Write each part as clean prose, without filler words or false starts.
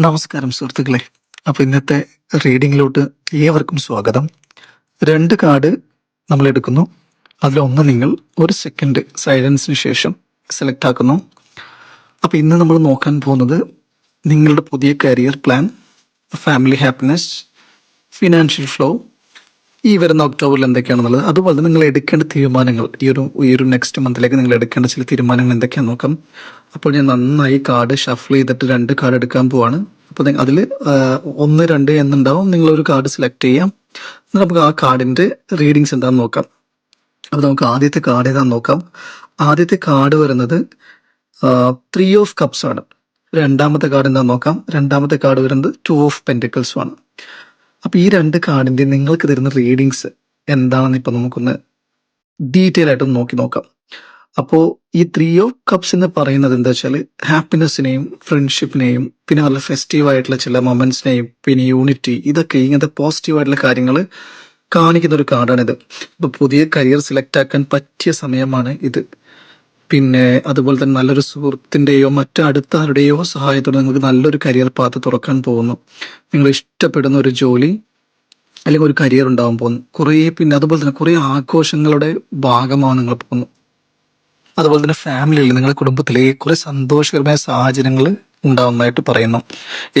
നമസ്കാരം സുഹൃത്തുക്കളെ. അപ്പോൾ ഇന്നത്തെ റീഡിങ്ങിലോട്ട് ഏവർക്കും സ്വാഗതം. 2 കാർഡ് നമ്മൾ എടുക്കുന്നു. അതിലൊന്ന് നിങ്ങൾ 1 സെക്കൻഡ് സൈലൻസിന് ശേഷം സെലക്ട് ആക്കുന്നു. അപ്പോൾ ഇന്ന് നമ്മൾ നോക്കാൻ പോകുന്നത് നിങ്ങളുടെ പുതിയ career plan, family happiness, financial flow ഈ വരുന്ന ഒക്ടോബറിൽ എന്തൊക്കെയാണെന്നുള്ളത്, അതുപോലെ തന്നെ നിങ്ങൾ എടുക്കേണ്ട തീരുമാനങ്ങൾ ഈ ഒരു നെക്സ്റ്റ് മന്തിലേക്ക് നിങ്ങൾ എടുക്കേണ്ട ചില തീരുമാനങ്ങൾ എന്തൊക്കെയാണെന്ന് നോക്കാം. അപ്പോൾ ഞാൻ നന്നായി കാർഡ് ഷഫിൾ ചെയ്തിട്ട് 2 കാർഡ് എടുക്കാൻ പോവാണ്. അപ്പോൾ അതിൽ 1, 2 എന്നുണ്ടാവും. നിങ്ങളൊരു കാർഡ് സെലക്ട് ചെയ്യാം. എന്നിട്ട് നമുക്ക് ആ കാർഡിൻ്റെ റീഡിങ്സ് എന്താണെന്ന് നോക്കാം. അപ്പോൾ നമുക്ക് ആദ്യത്തെ കാർഡ് ഏതാണെന്ന് നോക്കാം. ആദ്യത്തെ കാർഡ് വരുന്നത് 3 ഓഫ് കപ്സ് ആണ്. രണ്ടാമത്തെ കാർഡ് എന്താണെന്ന് നോക്കാം. രണ്ടാമത്തെ കാർഡ് വരുന്നത് 2 ഓഫ് പെൻറ്റിക്കിൾസും ആണ്. അപ്പോൾ ഈ 2 കാർഡിൻ്റെ നിങ്ങൾക്ക് തരുന്ന റീഡിങ്സ് എന്താണെന്ന് ഇപ്പം നമുക്കൊന്ന് ഡീറ്റെയിൽ ആയിട്ടൊന്ന് നോക്കാം. അപ്പോൾ ഈ 3 ഓഫ് കപ്സ് എന്ന് പറയുന്നത് എന്താ വെച്ചാൽ ഹാപ്പിനെസ്സിനെയും ഫ്രണ്ട്ഷിപ്പിനെയും പിന്നെ നല്ല ഫെസ്റ്റീവ് ആയിട്ടുള്ള ചില മൊമെന്റ്സിനെയും പിന്നെ യൂണിറ്റി, ഇതൊക്കെ ഇങ്ങനത്തെ പോസിറ്റീവ് ആയിട്ടുള്ള കാര്യങ്ങൾ കാണിക്കുന്ന ഒരു കാർഡാണിത്. ഇപ്പോൾ പുതിയ കരിയർ സെലക്ട് ആക്കാൻ പറ്റിയ സമയമാണ് ഇത്. പിന്നെ അതുപോലെ തന്നെ നല്ലൊരു സുഹൃത്തിൻ്റെയോ മറ്റു അടുത്ത ആരുടെയോ സഹായത്തോടെ നിങ്ങൾക്ക് നല്ലൊരു കരിയർ പാത്ത് തുറക്കാൻ പോകുന്നു. നിങ്ങൾ ഇഷ്ടപ്പെടുന്ന ഒരു ജോലി അല്ലെങ്കിൽ ഒരു കരിയർ ഉണ്ടാകാൻ പോകുന്നു. പിന്നെ അതുപോലെ തന്നെ കുറേ ആഘോഷങ്ങളുടെ ഭാഗമാണ് നിങ്ങൾ പോകുന്നു. അതുപോലെ തന്നെ ഫാമിലിയിൽ നിങ്ങളുടെ കുടുംബത്തിലെ കുറേ സന്തോഷകരമായ സാഹചര്യങ്ങൾ ഉണ്ടാവുന്നതായിട്ട് പറയുന്നു.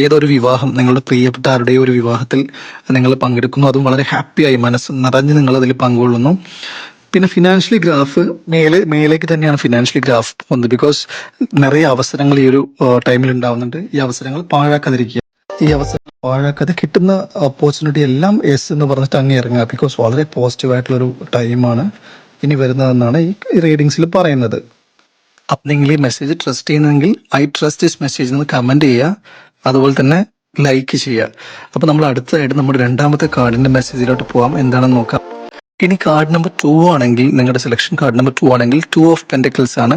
ഏതൊരു വിവാഹം, നിങ്ങളുടെ പ്രിയപ്പെട്ട ആരുടെയോ ഒരു വിവാഹത്തിൽ നിങ്ങൾ പങ്കെടുക്കുന്നു. അതും വളരെ ഹാപ്പിയായി മനസ്സ് നിറഞ്ഞ് നിങ്ങൾ അതിൽ പങ്കുകൊള്ളുന്നു. പിന്നെ ഫിനാൻഷ്യലി ഗ്രാഫ് മേലേക്ക് തന്നെയാണ് ഫിനാൻഷ്യലി ഗ്രാഫ് പോകുന്നത്. ബിക്കോസ് നിറയെ അവസരങ്ങൾ ഈ ഒരു ടൈമിൽ ഉണ്ടാവുന്നുണ്ട്. ഈ അവസരങ്ങൾ പാഴാക്കാതിരിക്കുക. ഈ അവസരം പാഴാക്കാതെ കിട്ടുന്ന ഓപ്പർച്യൂണിറ്റി എല്ലാം എസ് എന്ന് പറഞ്ഞിട്ട് അങ്ങ് ഇറങ്ങുക. ബിക്കോസ് വളരെ പോസിറ്റീവ് ആയിട്ടുള്ളൊരു ടൈമാണ് ഇനി വരുന്നതെന്നാണ് ഈ റീഡിങ്സിൽ പറയുന്നത്. അപ്പം നിങ്ങൾ ഈ മെസ്സേജ് ട്രസ്റ്റ് ചെയ്യുന്നതെങ്കിൽ ഐ ട്രസ്റ്റ് ദിസ് മെസ്സേജ് എന്ന് കമൻറ്റ് ചെയ്യുക. അതുപോലെ തന്നെ ലൈക്ക് ചെയ്യുക. അപ്പോൾ നമ്മൾ അടുത്തതായിട്ട് നമ്മുടെ രണ്ടാമത്തെ കാർഡിൻ്റെ മെസ്സേജിലോട്ട് പോകാം. എന്താണെന്ന് നോക്കാം. ഇനി കാർഡ് നമ്പർ 2 ആണെങ്കിൽ, നിങ്ങളുടെ സെലക്ഷൻ കാർഡ് നമ്പർ 2 ആണെങ്കിൽ 2 ഓഫ് പെൻറ്റിക്കിൾസ് ആണ്.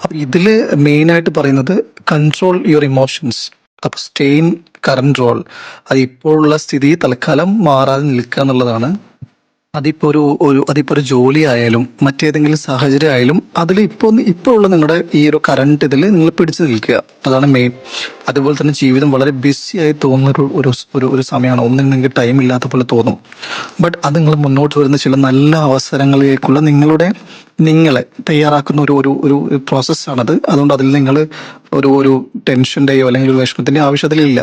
അപ്പോൾ ഇതിൽ മെയിനായിട്ട് പറയുന്നത് കൺട്രോൾ യുവർ ഇമോഷൻസ്. അപ്പോൾ സ്റ്റേ ഇൻ കറണ്ട് റോൾ. അത് ഇപ്പോഴുള്ള സ്ഥിതി തൽക്കാലം മാറാതെ നിൽക്കുക എന്നുള്ളതാണ്. അതിപ്പോൾ ഒരു ജോലി ആയാലും മറ്റേതെങ്കിലും സാഹചര്യം ആയാലും അതിൽ ഇപ്പോൾ ഉള്ള നിങ്ങളുടെ ഈ ഒരു കറണ്ട് ഇതിൽ നിങ്ങൾ പിടിച്ചു നിൽക്കുക. അതാണ് മെയിൻ. അതുപോലെ തന്നെ ജീവിതം വളരെ ബിസി ആയി തോന്നുന്ന ഒരു സമയമാണ്. ഒന്നിനും നിങ്ങൾക്ക് ടൈം ഇല്ലാത്ത പോലെ തോന്നും. ബട്ട് അത് നിങ്ങൾ മുന്നോട്ട് വരുന്ന ചില നല്ല അവസരങ്ങളിലേക്കുള്ള നിങ്ങളെ തയ്യാറാക്കുന്ന ഒരു പ്രോസസ്സാണത്. അതുകൊണ്ട് അതിൽ നിങ്ങൾ ഒരു ടെൻഷൻ്റെയോ അല്ലെങ്കിൽ ഒരു വിഷമത്തിൻ്റെയോ ആവശ്യത്തിലില്ല.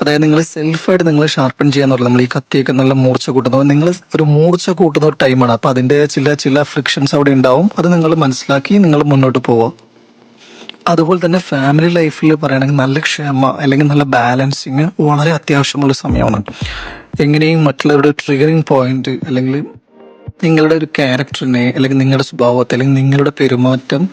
അതായത് നിങ്ങൾ സെൽഫായിട്ട് നിങ്ങൾ ഷാർപ്പൺ ചെയ്യാന്ന് പറയുന്നത്, നമ്മൾ ഈ കത്തിയൊക്കെ നല്ല മൂർച്ച കൂട്ടുന്നത്, നിങ്ങൾ ഒരു മൂർച്ച കൂട്ടുന്ന ഒരു ടൈമാണ്. അപ്പോൾ അതിൻ്റെ ചില ഫ്രിക്ഷൻസ് അവിടെ ഉണ്ടാവും. അത് നിങ്ങൾ മനസ്സിലാക്കി നിങ്ങൾ മുന്നോട്ട് പോവാം. അതുപോലെ തന്നെ ഫാമിലി ലൈഫിൽ പറയുകയാണെങ്കിൽ നല്ല ക്ഷമ അല്ലെങ്കിൽ നല്ല ബാലൻസിങ് വളരെ അത്യാവശ്യമുള്ള സമയമാണ്. എങ്ങനെയും മറ്റുള്ളവരുടെ ട്രിഗറിങ് പോയിന്റ് അല്ലെങ്കിൽ നിങ്ങളുടെ ഒരു ക്യാരക്ടറിനെ അല്ലെങ്കിൽ നിങ്ങളുടെ സ്വഭാവത്തെ അല്ലെങ്കിൽ നിങ്ങളുടെ പെരുമാറ്റം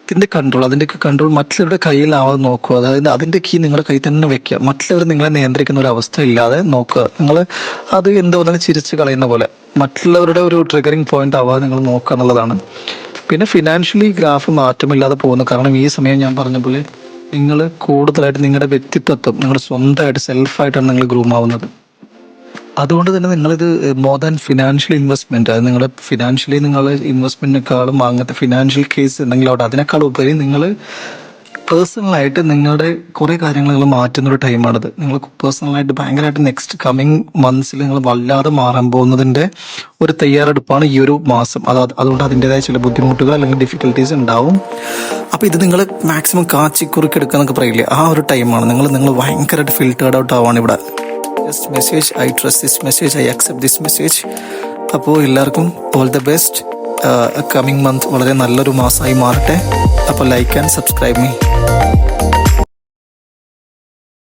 അതിൻ്റെയൊക്കെ കൺട്രോൾ മറ്റുള്ളവരുടെ കയ്യിലാവാതെ നോക്കുക. അതായത് അതിൻ്റെ കീ നിങ്ങളുടെ കയ്യിൽ തന്നെ വെക്കുക. മറ്റുള്ളവർ നിങ്ങളെ നിയന്ത്രിക്കുന്ന ഒരു അവസ്ഥ ഇല്ലാതെ നോക്കുക. നിങ്ങൾ അത് എന്തോ ചിരിച്ച് കളയുന്ന പോലെ മറ്റുള്ളവരുടെ ഒരു ട്രിഗറിങ് പോയിന്റ് ആവാതെ നിങ്ങൾ നോക്കുക എന്നുള്ളതാണ്. പിന്നെ ഫിനാൻഷ്യലി ഗ്രാഫ് മാറ്റമില്ലാതെ പോകുന്നു. കാരണം ഈ സമയം ഞാൻ പറഞ്ഞ പോലെ നിങ്ങൾ കൂടുതലായിട്ട് നിങ്ങളുടെ വ്യക്തിത്വം നിങ്ങളുടെ സ്വന്തമായിട്ട് സെൽഫായിട്ടാണ് നിങ്ങൾ ഗ്രൂം ആവുന്നത്. അതുകൊണ്ട് തന്നെ നിങ്ങളിത് മോർ ദാൻ ഫിനാൻഷ്യൽ ഇൻവെസ്റ്റ്മെന്റ്, അത് നിങ്ങളുടെ ഫിനാൻഷ്യലി നിങ്ങൾ ഇൻവെസ്റ്റ്മെന്റിനേക്കാളും അങ്ങനത്തെ ഫിനാൻഷ്യൽ കേസ് ഉണ്ടെങ്കിൽ അവിടെ അതിനേക്കാൾ ഉപരി നിങ്ങൾ പേഴ്സണലായിട്ട് നിങ്ങളുടെ കുറേ കാര്യങ്ങൾ നിങ്ങൾ മാറ്റുന്ന ഒരു ടൈമാണത്. നിങ്ങൾ പേഴ്സണലായിട്ട് ഭയങ്കരമായിട്ട് നെക്സ്റ്റ് കമ്മിങ് മന്ത്സിൽ നിങ്ങൾ വല്ലാതെ മാറാൻ പോകുന്നതിൻ്റെ ഒരു തയ്യാറെടുപ്പാണ് ഈ ഒരു മാസം. അതുകൊണ്ട് അതിൻ്റെതായ ചില ബുദ്ധിമുട്ടുകൾ അല്ലെങ്കിൽ ഡിഫിക്കൽട്ടീസ് ഉണ്ടാവും. അപ്പോൾ ഇത് നിങ്ങൾ മാക്സിമം കാച്ചിക്കുറുക്കെടുക്കുക എന്നൊക്കെ പറയില്ലേ, ആ ഒരു ടൈമാണ്. നിങ്ങൾ ഭയങ്കരമായിട്ട് ഫിൽറ്റേർഡ് ഔട്ട് ആവാണ് ഇവിടെ. Just message I trust this message, I accept this message. അപ്പോൾ എല്ലാവർക്കും all the best. Coming month വളരെ നല്ലൊരു മാസമായി മാറട്ടെ. അപ്പോൾ ലൈക്ക് ആൻഡ് സബ്സ്ക്രൈബ് മീ.